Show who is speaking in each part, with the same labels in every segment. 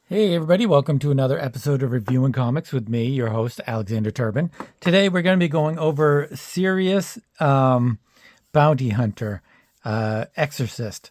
Speaker 1: Hey everybody, welcome to another episode of Reviewing Comics with me, your host, Alexander Turbin. Today we're going to be going over Sirius Bounty Hunter, Exorcist,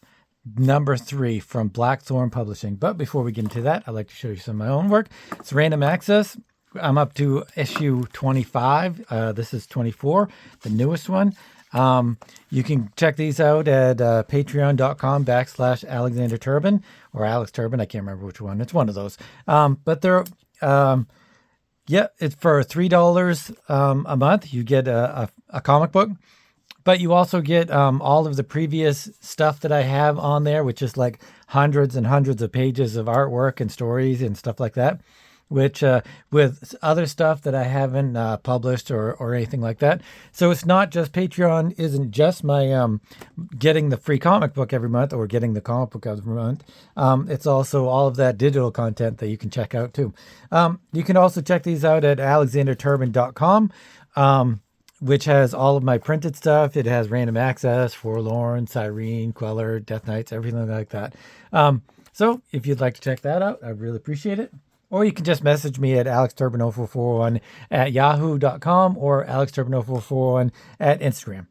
Speaker 1: number 3 from Blackthorn Publishing. But before we get into that, I'd like to show you some of my own work. It's random access. I'm up to issue 25. This is 24, the newest one. You can check these out at patreon.com/Alexander Turbin or Alex Turbin. I can't remember which one. It's one of those. But they're, it's for $3 a month. You get a comic book, but you also get all of the previous stuff that I have on there, which is like hundreds and hundreds of pages of artwork and stories and stuff like that. Which with other stuff that I haven't published or anything like that. So it's not just Patreon isn't just my getting the free comic book every month or getting the comic book every month. It's also all of that digital content that you can check out too. You can also check these out at alexanderturbin.com, which has all of my printed stuff. It has Random Access, Forlorn, Cyrene, Queller, Death Knights, everything like that. So if you'd like to check that out, I'd really appreciate it. Or you can just message me at alexturbin0441 at yahoo.com or alexturbin0441 at Instagram.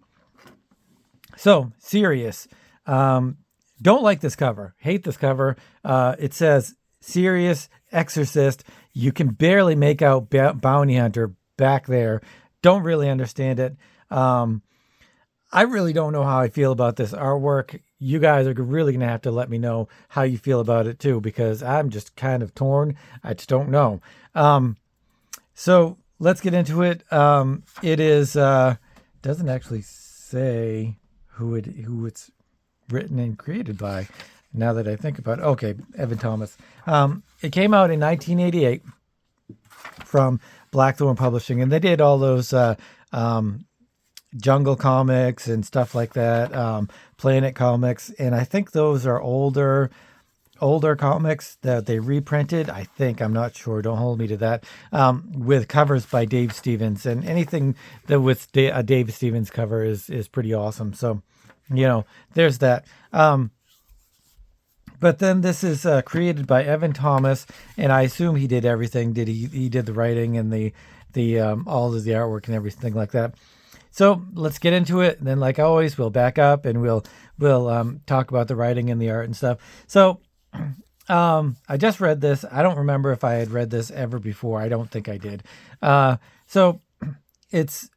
Speaker 1: So, Sirius. Don't like this cover. Hate this cover. It says, Sirius Exorcist. You can barely make out Bounty Hunter back there. Don't really understand it. I really don't know how I feel about this artwork. You guys are really going to have to let me know how you feel about it too, because I'm just kind of torn. I just don't know. So let's get into it. It is, doesn't actually say who it's written and created by, now that I think about it. Okay, Evan Thomas. It came out in 1988 from Blackthorn Publishing, and they did all those, Jungle Comics and stuff like that, Planet Comics, and I think those are older comics that they reprinted. I think, I'm not sure, don't hold me to that, with covers by Dave Stevens, and anything that with a Dave Stevens cover is pretty awesome. So, there's that. But then this is created by Evan Thomas, and I assume he did everything. He did the writing and the all of the artwork and everything like that. So let's get into it. And then, like always, we'll back up and we'll talk about the writing and the art and stuff. So I just read this. I don't remember if I had read this ever before. I don't think I did. So it's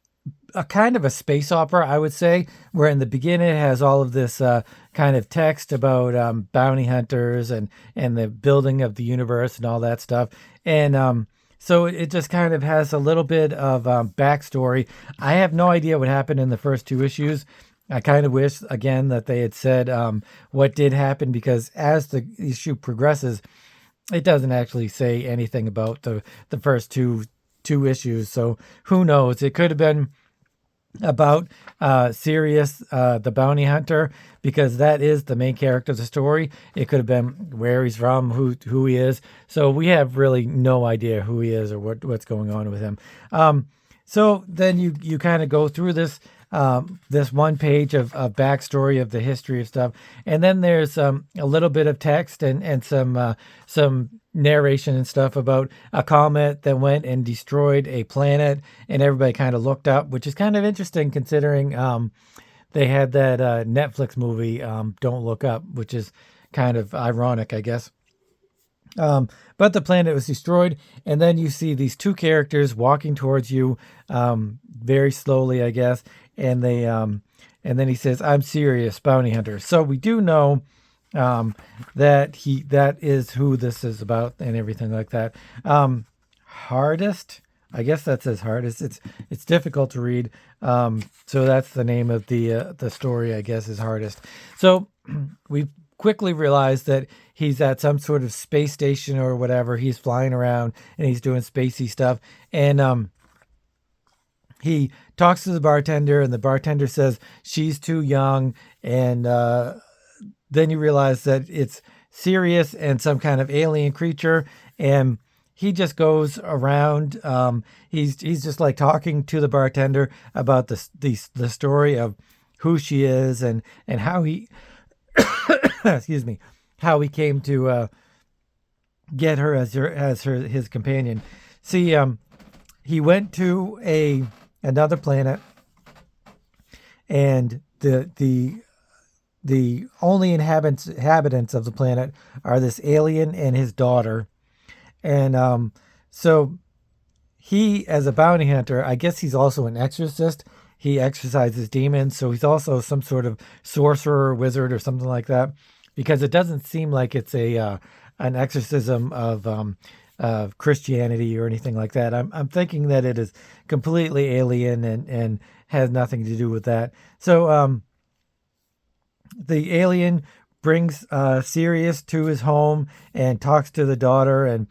Speaker 1: a kind of a space opera, I would say, where in the beginning it has all of this kind of text about bounty hunters and the building of the universe and all that stuff. And so it just kind of has a little bit of backstory. I have no idea what happened in the first 2 issues. I kind of wish, again, that they had said what did happen, because as the issue progresses, it doesn't actually say anything about the first two issues. So who knows? It could have been about Sirius, the bounty hunter, because that is the main character of the story. It could have been where he's from, who he is. So we have really no idea who he is or what's going on with him. So then you kind of go through this one page of backstory of the history of stuff, and then there's a little bit of text and some narration and stuff about a comet that went and destroyed a planet, and everybody kind of looked up, which is kind of interesting considering they had that Netflix movie Don't Look Up, which is kind of ironic, I guess. But the planet was destroyed, and then you see these 2 characters walking towards you very slowly, I guess, and they and then he says, "I'm Sirius, bounty hunter." So we do know that is who this is about and everything like that. Hardest, I guess that says hardest. It's difficult to read. So that's the name of the story, I guess, is Hardest. So we quickly realize that he's at some sort of space station or whatever. He's flying around and he's doing spacey stuff. And he talks to the bartender, and the bartender says she's too young. And then you realize that it's Sirius and some kind of alien creature. And he just goes around. He's just like talking to the bartender about the story of who she is and how he excuse me, how he came to get her as his companion. See, he went to another planet, and the only inhabitants of the planet are this alien and his daughter. And so he, as a bounty hunter, I guess he's also an exorcist. He exorcises demons, so he's also some sort of sorcerer, wizard, or something like that. Because it doesn't seem like it's an exorcism of Christianity or anything like that. I'm thinking that it is completely alien and has nothing to do with that. So the alien brings Sirius to his home and talks to the daughter, and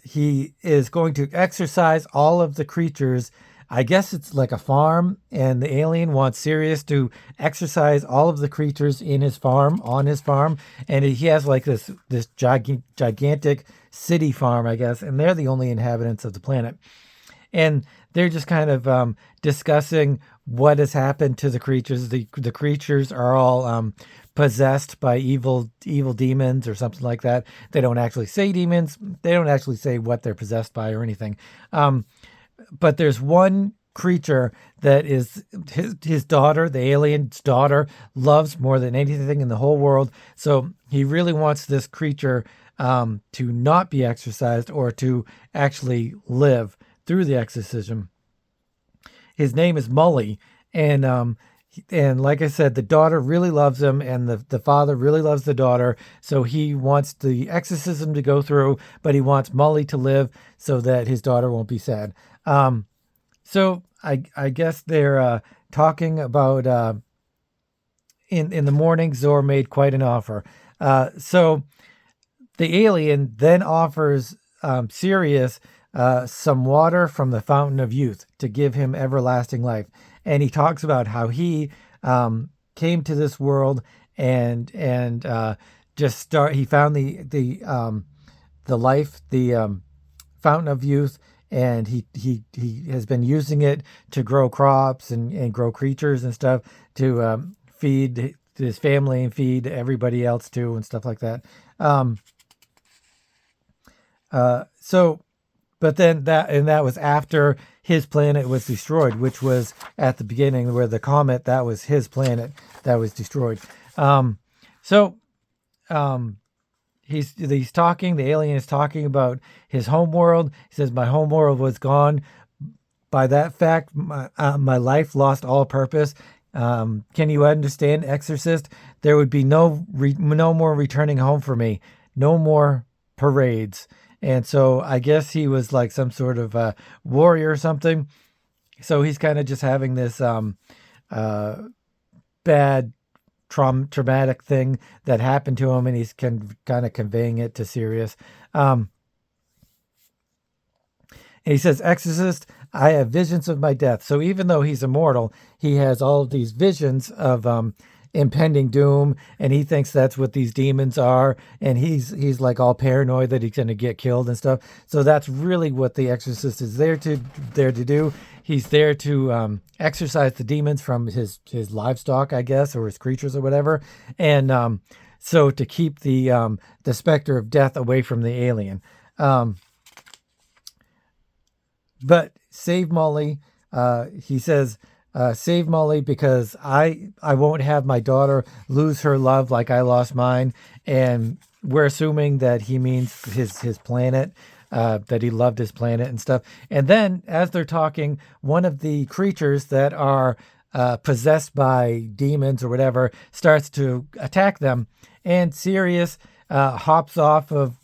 Speaker 1: he is going to exorcise all of the creatures. I guess it's like a farm, and the alien wants Sirius to exorcise all of the creatures on his farm, and he has like this gigantic city farm, I guess, and they're the only inhabitants of the planet. And they're just kind of discussing what has happened to the creatures. The creatures are all possessed by evil demons or something like that. They don't actually say demons. They don't actually say what they're possessed by or anything. But there's one creature that is his daughter, the alien's daughter, loves more than anything in the whole world. So he really wants this creature to not be exorcised or to actually live through the exorcism. His name is Mully, and like I said, the daughter really loves him, and the father really loves the daughter. So he wants the exorcism to go through, but he wants Mully to live so that his daughter won't be sad. So I guess they're talking about in the morning. Zor made quite an offer. So the alien then offers Sirius some water from the fountain of youth to give him everlasting life. And he talks about how he came to this world and he found the life, the fountain of youth, and he has been using it to grow crops and grow creatures and stuff to feed his family and feed everybody else too and stuff like that. But then that was after his planet was destroyed, which was at the beginning where the comet, that was his planet that was destroyed. He's talking, the alien is talking about his homeworld. He says, my homeworld was gone. By that fact, my life lost all purpose. Can you understand, exorcist? There would be no more returning home for me. No more parades. And so I guess he was like some sort of warrior or something. So he's kind of just having this bad traumatic thing that happened to him, and he's kind of conveying it to Sirius. And he says, exorcist, I have visions of my death. So even though he's immortal, he has all of these visions of impending doom, and he thinks that's what these demons are, and he's like all paranoid that he's going to get killed and stuff. So that's really what the exorcist is there to do. He's there to exorcise the demons from his livestock, I guess, or his creatures or whatever, and so to keep the specter of death away from the alien. But save Mully. He says, save Mully because I won't have my daughter lose her love like I lost mine. And we're assuming that he means his planet, that he loved his planet and stuff. And then as they're talking, one of the creatures that are possessed by demons or whatever starts to attack them. And Sirius hops off of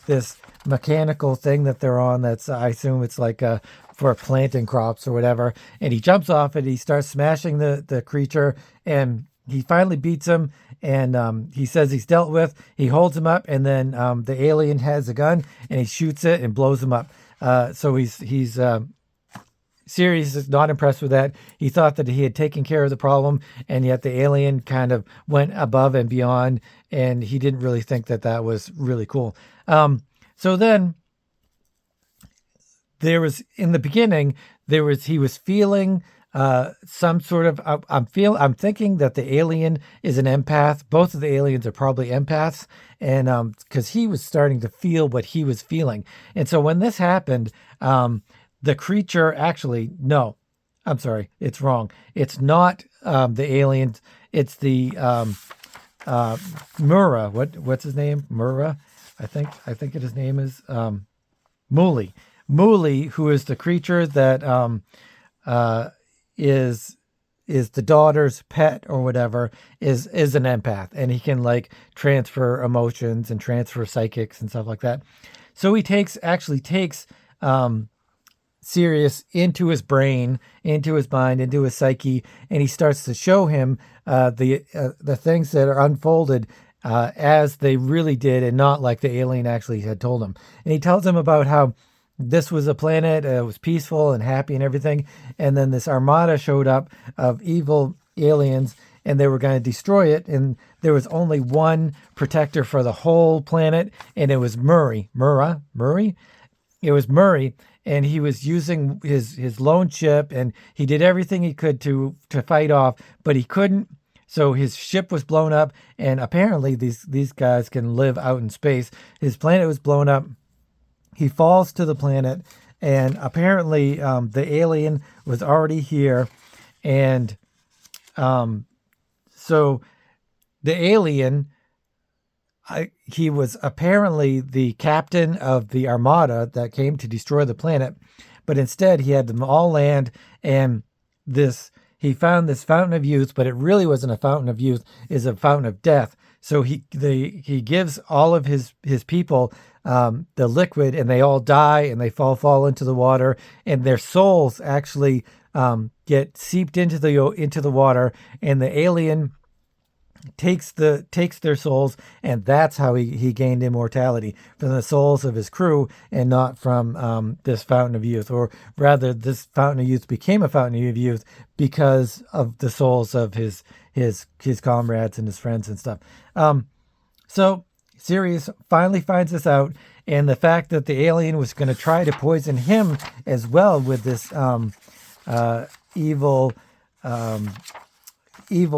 Speaker 1: this mechanical thing that they're on. That's, I assume it's like for planting crops or whatever. And he jumps off it. He starts smashing the creature, and he finally beats him. And he says he's dealt with. He holds him up, and then the alien has a gun, and he shoots it and blows him up. So he's Sirius is not impressed with that. He thought that he had taken care of the problem, and yet the alien kind of went above and beyond, and he didn't really think that was really cool. So then there was, in the beginning, he was feeling some sort of. I'm thinking that the alien is an empath. Both of the aliens are probably empaths, and because he was starting to feel what he was feeling, and so when this happened, the creature actually no, I'm sorry, it's wrong. It's not the aliens. It's the Mura. What's his name? Mura. I think his name is Muli. Muli, who is the creature that uh, is the daughter's pet or whatever, is an empath, and he can like transfer emotions and transfer psychics and stuff like that. So he actually takes Sirius into his brain, into his mind, into his psyche, and he starts to show him the things that are unfolded as they really did, and not like the alien actually had told him. And he tells him about how this was a planet, it was peaceful and happy and everything, and then this armada showed up of evil aliens, and they were going to destroy it, and there was only one protector for the whole planet, and it was Murray. It was Murray, and he was using his lone ship, and he did everything he could to fight off, but he couldn't. So his ship was blown up, and apparently these guys can live out in space. His planet was blown up. He falls to the planet, and apparently the alien was already here, and so the alien. He was apparently the captain of the armada that came to destroy the planet, but instead he had them all land, and he found this fountain of youth, but it really wasn't a fountain of youth, is a fountain of death. So he gives all of his people the liquid, and they all die, and they fall into the water, and their souls actually get seeped into the water, and the alien takes their souls, and that's how he gained immortality, from the souls of his crew, and not from this fountain of youth. Or rather, this fountain of youth became a fountain of youth because of the souls of his comrades and his friends and stuff. So Sirius finally finds this out, and the fact that the alien was going to try to poison him as well with this evil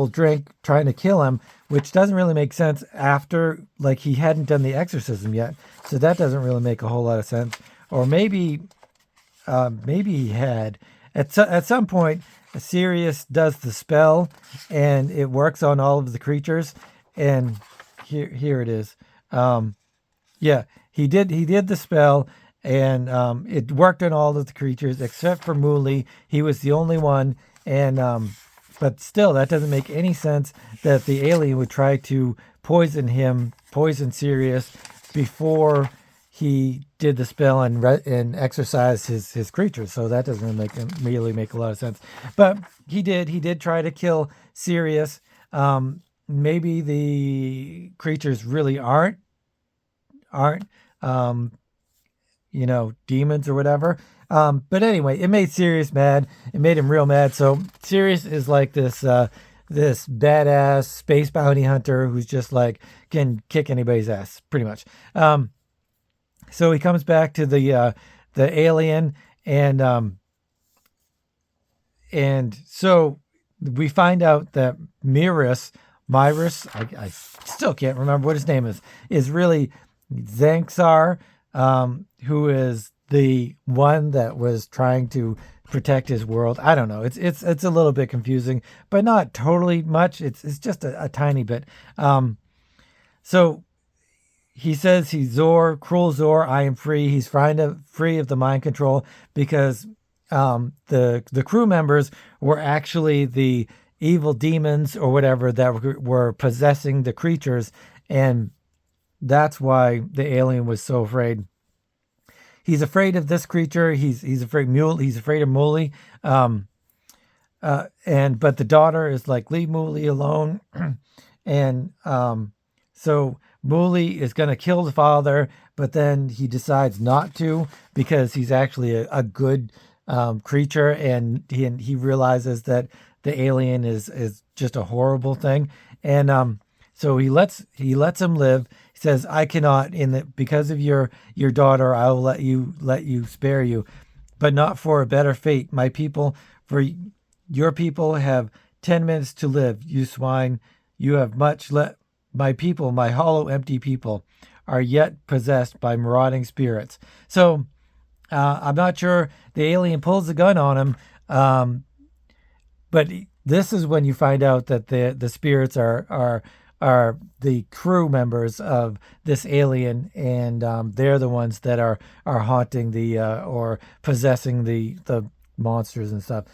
Speaker 1: drink, trying to kill him, which doesn't really make sense after, like, he hadn't done the exorcism yet, so that doesn't really make a whole lot of sense. Or maybe he had at some point. Sirius does the spell, and it works on all of the creatures, and here it is. Yeah, he did the spell, and it worked on all of the creatures except for Muli. He was the only one, and but still, that doesn't make any sense that the alien would try to poison Sirius before he did the spell and exorcised his creatures. So that doesn't really make a lot of sense. But he did try to kill Sirius. Maybe the creatures really aren't demons or whatever. But anyway, it made Sirius mad. It made him real mad. So Sirius is like this badass space bounty hunter who's just like can kick anybody's ass, pretty much. So he comes back to the alien, and so we find out that Myrus, I still can't remember what his name is really Zanxar, who is the one that was trying to protect his world. I don't know. It's a little bit confusing, but not totally much. It's just a tiny bit. So he says he's Zor, cruel Zor. I am free. He's free of the mind control, because the crew members were actually the evil demons or whatever that were possessing the creatures, and that's why the alien was so afraid. He's afraid of this creature. He's afraid of Muli. But the daughter is like, leave Muli alone. And so Muli is going to kill the father, but then he decides not to, because he's actually a good creature, and he realizes that the alien is just a horrible thing, and so he lets him live. He says, I cannot, because of your daughter, I will let you spare you, but not for a better fate. My people, for Your people have 10 minutes to live, you swine. You have much my people, my hollow, empty people, are yet possessed by marauding spirits. So I'm not sure the alien pulls the gun on him, but this is when you find out that the spirits are the crew members of this alien, and they're the ones that are haunting the or possessing the monsters and stuff.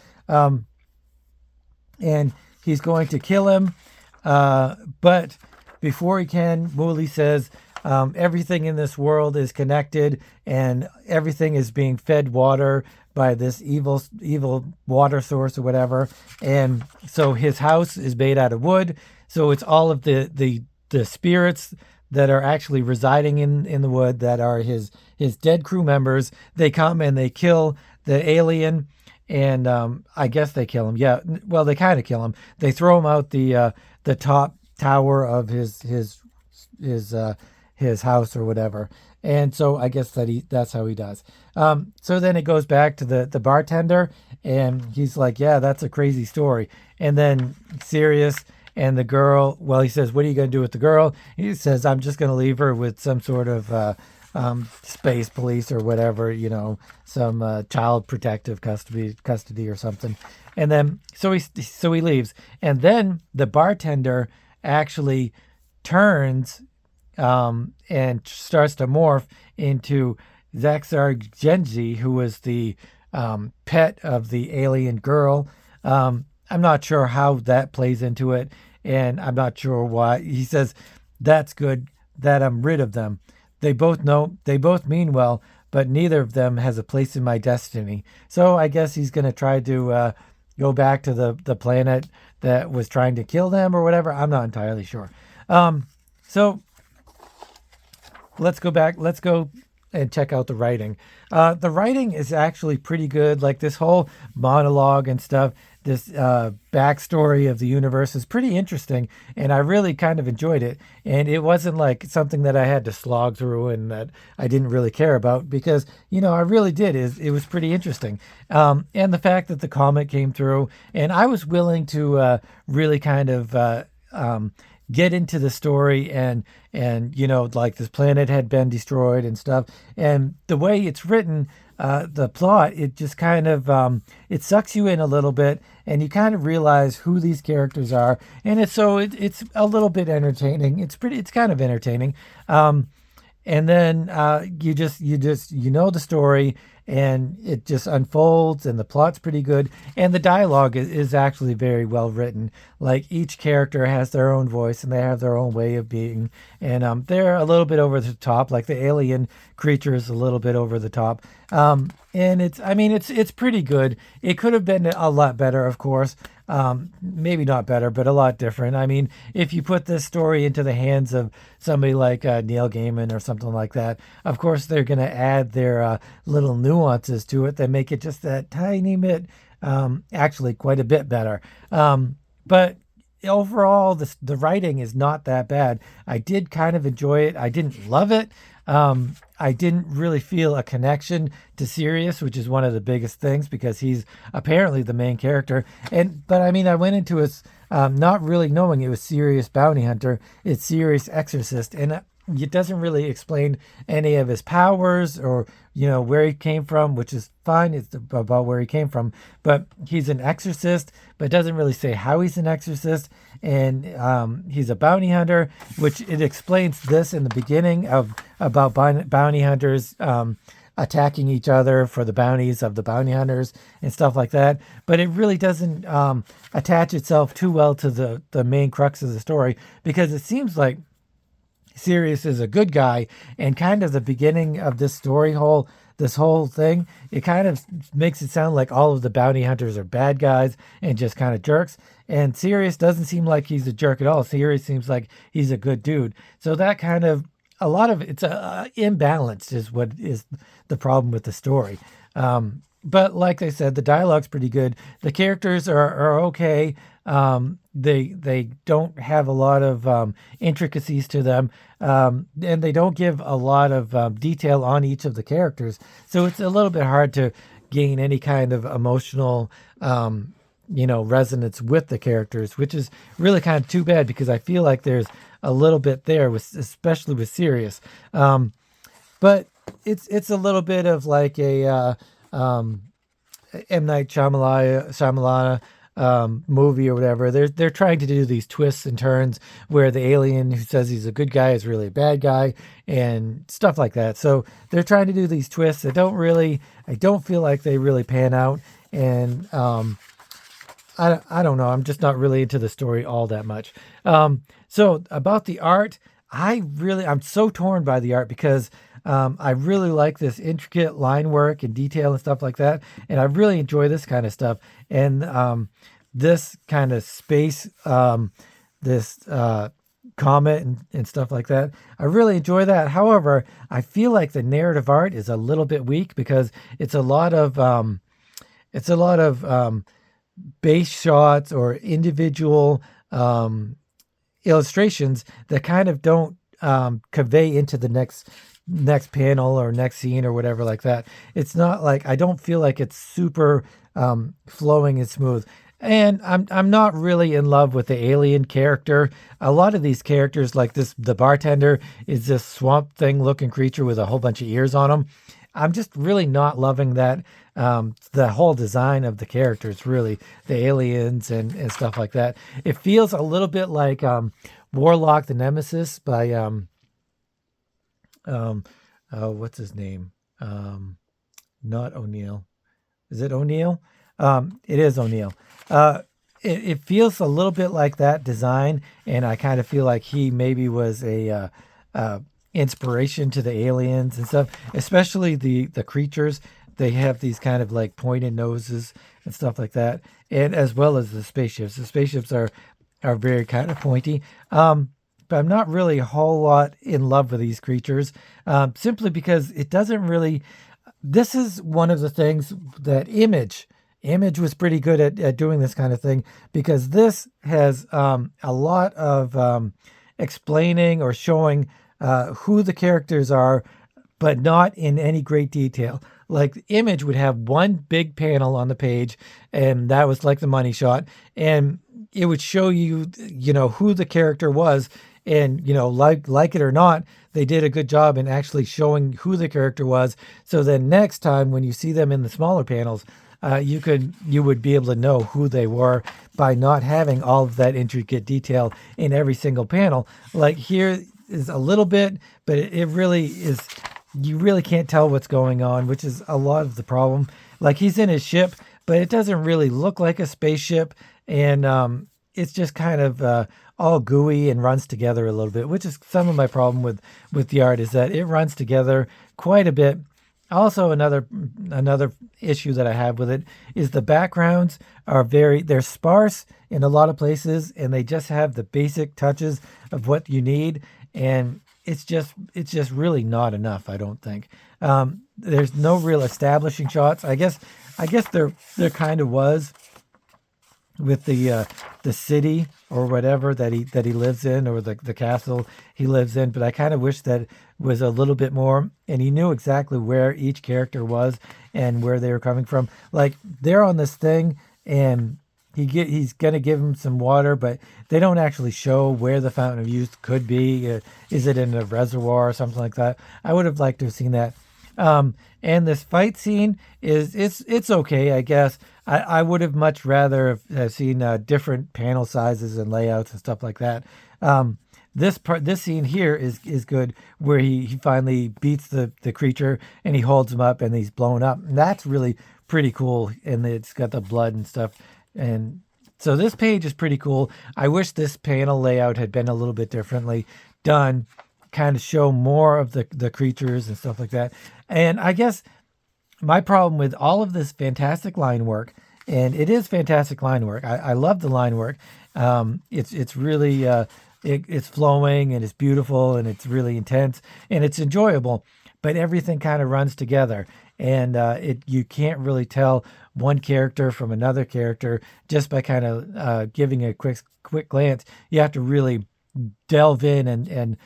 Speaker 1: And he's going to kill him, but before he can, Mooley says everything in this world is connected, and everything is being fed water by this evil water source or whatever. And so his house is made out of wood. So it's all of the spirits that are actually residing in the wood that are his dead crew members. They come and they kill the alien, and I guess they kill him. Yeah, well, they kind of kill him. They throw him out the top tower of his house or whatever. And so I guess that's how he does. So then it goes back to the bartender, and he's like, yeah, that's a crazy story. And then Sirius and the girl, well, he says, what are you going to do with the girl? He says, I'm just going to leave her with some sort of space police or whatever, some child protective custody or something. And then so he leaves. And then the bartender actually turns and starts to morph into Zaxar Genji, who was the pet of the alien girl. I'm not sure how that plays into it, and I'm not sure why. He says, that's good that I'm rid of them. They both mean well, but neither of them has a place in my destiny. So I guess he's going to try to go back to the planet that was trying to kill them or whatever. I'm not entirely sure. So let's go back. Let's go and check out the writing. The writing is actually pretty good. Like this whole monologue and stuff, this backstory of the universe is pretty interesting, and I really kind of enjoyed it. And it wasn't like something that I had to slog through and that I didn't really care about, because I really did. It was pretty interesting. And the fact that the comet came through, and I was willing to really kind of get into the story, and like this planet had been destroyed and stuff, and the way it's written, the plot, it just kind of it sucks you in a little bit, and you kind of realize who these characters are, and it's a little bit entertaining. It's kind of entertaining. And then you the story, and it just unfolds, and the plot's pretty good, and the dialogue is actually very well written. Like each character has their own voice, and they have their own way of being, and they're a little bit over the top. Like the alien creature is a little bit over the top, and it's pretty good. It could have been a lot better, of course. Maybe not better, but a lot different. I mean, if you put this story into the hands of somebody like Neil Gaiman or something like that, of course they're going to add their little nuances to it that make it just that tiny bit, actually quite a bit better. But overall, the writing is not that bad. I did kind of enjoy it. I didn't love it. I didn't really feel a connection to Sirius, which is one of the biggest things, because he's apparently the main character. But I mean, I went into it not really knowing it was Sirius Bounty Hunter. It's Sirius Exorcist, and it doesn't really explain any of his powers or where he came from, which is fine. It's about where he came from, but he's an exorcist, but it doesn't really say how he's an exorcist. And he's a bounty hunter, which it explains this in the beginning about bounty hunters attacking each other for the bounties of the bounty hunters and stuff like that. But it really doesn't attach itself too well to the main crux of the story, because it seems like Sirius is a good guy, and kind of the beginning of this this whole thing, it kind of makes it sound like all of the bounty hunters are bad guys and just kind of jerks. And Sirius doesn't seem like he's a jerk at all. Sirius seems like he's a good dude. So that kind of, a lot of it's imbalanced is what is the problem with the story. But like I said, the dialogue's pretty good. The characters are okay. They don't have a lot of intricacies to them, and they don't give a lot of detail on each of the characters. So it's a little bit hard to gain any kind of emotional resonance with the characters, which is really kind of too bad because I feel like there's a little bit there with, especially with Sirius. But it's a little bit of like a M. Night Shyamalan movie or whatever. They're trying to do these twists and turns where the alien who says he's a good guy is really a bad guy and stuff like that. So they're trying to do these twists that I don't feel like they really pan out. And I don't know. I'm just not really into the story all that much. So about the art, I'm so torn by the art because I really like this intricate line work and detail and stuff like that. And I really enjoy this kind of stuff. And this kind of space, this comet and stuff like that, I really enjoy that. However, I feel like the narrative art is a little bit weak because it's a lot of base shots or individual illustrations that kind of don't convey into the next panel or next scene or whatever like that. It's not like, I don't feel like it's super flowing and smooth. And I'm not really in love with the alien character. A lot of these characters, like the bartender, is this swamp thing looking creature with a whole bunch of ears on him. I'm just really not loving that. The whole design of the characters, really, the aliens and stuff like that. It feels a little bit like Warlock the Nemesis by what's his name? Not O'Neill. Is it O'Neill? It is O'Neill. It feels a little bit like that design, and I kind of feel like he maybe was a inspiration to the aliens and stuff, especially the creatures. They have these kind of like pointed noses and stuff like that, and as well as the spaceships. The spaceships are very kind of pointy. But I'm not really a whole lot in love with these creatures, simply because it doesn't really. This is one of the things that Image was pretty good at doing this kind of thing, because this has a lot of explaining or showing who the characters are, but not in any great detail. Like Image would have one big panel on the page, and that was like the money shot, and it would show you, who the character was, and like it or not, they did a good job in actually showing who the character was. So then next time when you see them in the smaller panels, you would be able to know who they were by not having all of that intricate detail in every single panel. Like here is a little bit, but it really is. You really can't tell what's going on, which is a lot of the problem. Like he's in his ship, but it doesn't really look like a spaceship, and it's just kind of all gooey and runs together a little bit, which is some of my problem with the art, is that it runs together quite a bit. Also, another issue that I have with it is the backgrounds they're sparse in a lot of places, and they just have the basic touches of what you need, and it's just really not enough, I don't think. There's no real establishing shots. I guess there kind of was with the city or whatever that he lives in, or the castle he lives in, but I kind of wish that was a little bit more, and he knew exactly where each character was and where they were coming from. Like they're on this thing, and he's gonna give him some water, but they don't actually show where the fountain of youth could be. Is it in a reservoir or something like that? I would have liked to have seen that. And this fight scene it's okay, I guess. I would have much rather have seen different panel sizes and layouts and stuff like that. This scene here is good, where he finally beats the creature and he holds him up and he's blown up. And that's really pretty cool, and it's got the blood and stuff. And so this page is pretty cool. I wish this panel layout had been a little bit differently done, kind of show more of the creatures and stuff like that. And I guess my problem with all of this fantastic line work, and it is fantastic line work. I love the line work. It's really it's flowing and it's beautiful and it's really intense and it's enjoyable, but everything kind of runs together, and you can't really tell one character from another character just by kind of giving a quick glance. You have to really delve in and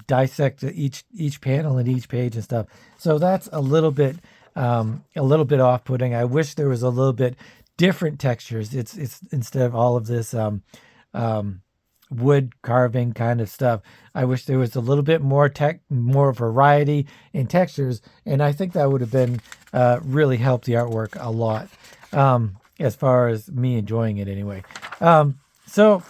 Speaker 1: dissect each panel and each page and stuff. So that's a little bit off-putting. I wish there was a little bit different textures. It's instead of all of this wood carving kind of stuff. I wish there was a little bit more variety in textures, and I think that would have been really helped the artwork a lot, as far as me enjoying it anyway. So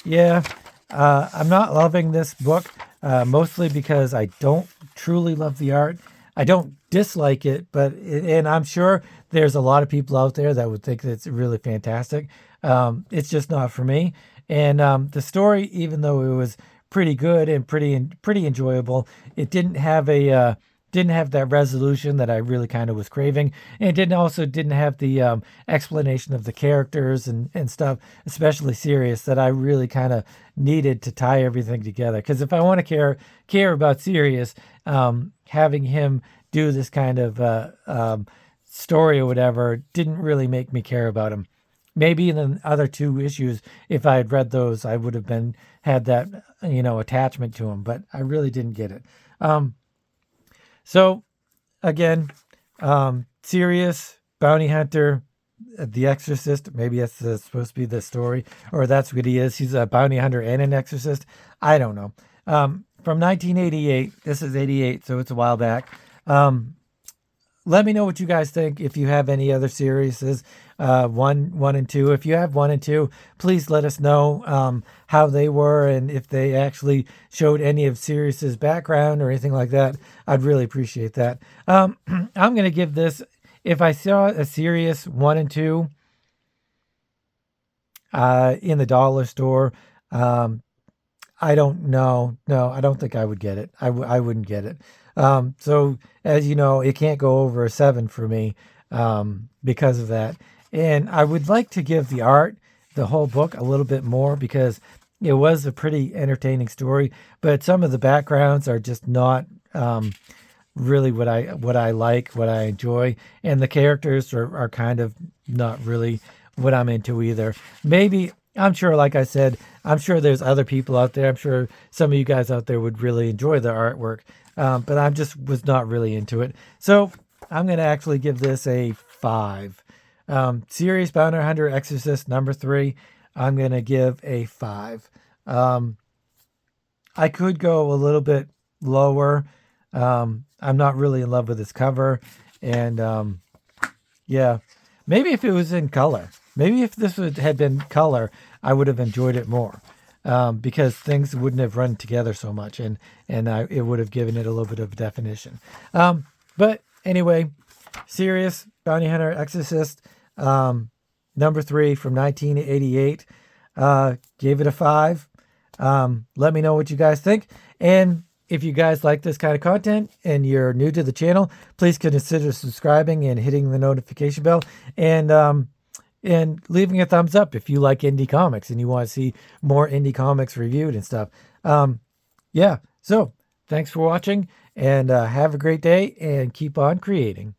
Speaker 1: yeah, I'm not loving this book, mostly because I don't truly love the art. I don't dislike it, and I'm sure there's a lot of people out there that would think that it's really fantastic. It's just not for me. And the story, even though it was pretty good and pretty enjoyable, it didn't have that resolution that I really kind of was craving, and it didn't have the explanation of the characters and stuff, especially Sirius, that I really kind of needed to tie everything together. Because if I want to care about Sirius, having him do this kind of story or whatever didn't really make me care about him. Maybe in the other two issues, if I had read those, I would have had that attachment to him. But I really didn't get it. So again, Sirius, bounty hunter, the exorcist. Maybe that's supposed to be the story, or that's what he is. He's a bounty hunter and an exorcist. I don't know. From 1988. This is 88, so it's a while back. Let me know what you guys think. If you have any other series, one and two. If you have 1 and 2, please let us know how they were, and if they actually showed any of Sirius's background or anything like that. I'd really appreciate that. I'm going to give this, if I saw a Sirius 1 and 2 in the dollar store, I don't know. No, I don't think I would get it. I wouldn't get it. So as you know, it can't go over a 7 for me, because of that. And I would like to give the whole book, a little bit more, because it was a pretty entertaining story, but some of the backgrounds are just not, really what I like, what I enjoy. And the characters are kind of not really what I'm into either. Maybe, I'm sure, like I said, I'm sure there's other people out there. I'm sure some of you guys out there would really enjoy the artwork. But I just was not really into it. So I'm going to actually give this a 5. Sirius Bounty Hunter Exorcist number 3, I'm going to give a 5. I could go a little bit lower. I'm not really in love with this cover. And yeah, maybe if it was in color, maybe if this had been color, I would have enjoyed it more. Because things wouldn't have run together so much, and it would have given it a little bit of definition. But anyway, Sirius Bounty Hunter Exorcist, number 3 from 1988, gave it a 5. Let me know what you guys think, and if you guys like this kind of content and you're new to the channel, please consider subscribing and hitting the notification bell, and leaving a thumbs up if you like indie comics and you want to see more indie comics reviewed and stuff. Yeah, so thanks for watching, and have a great day, and keep on creating.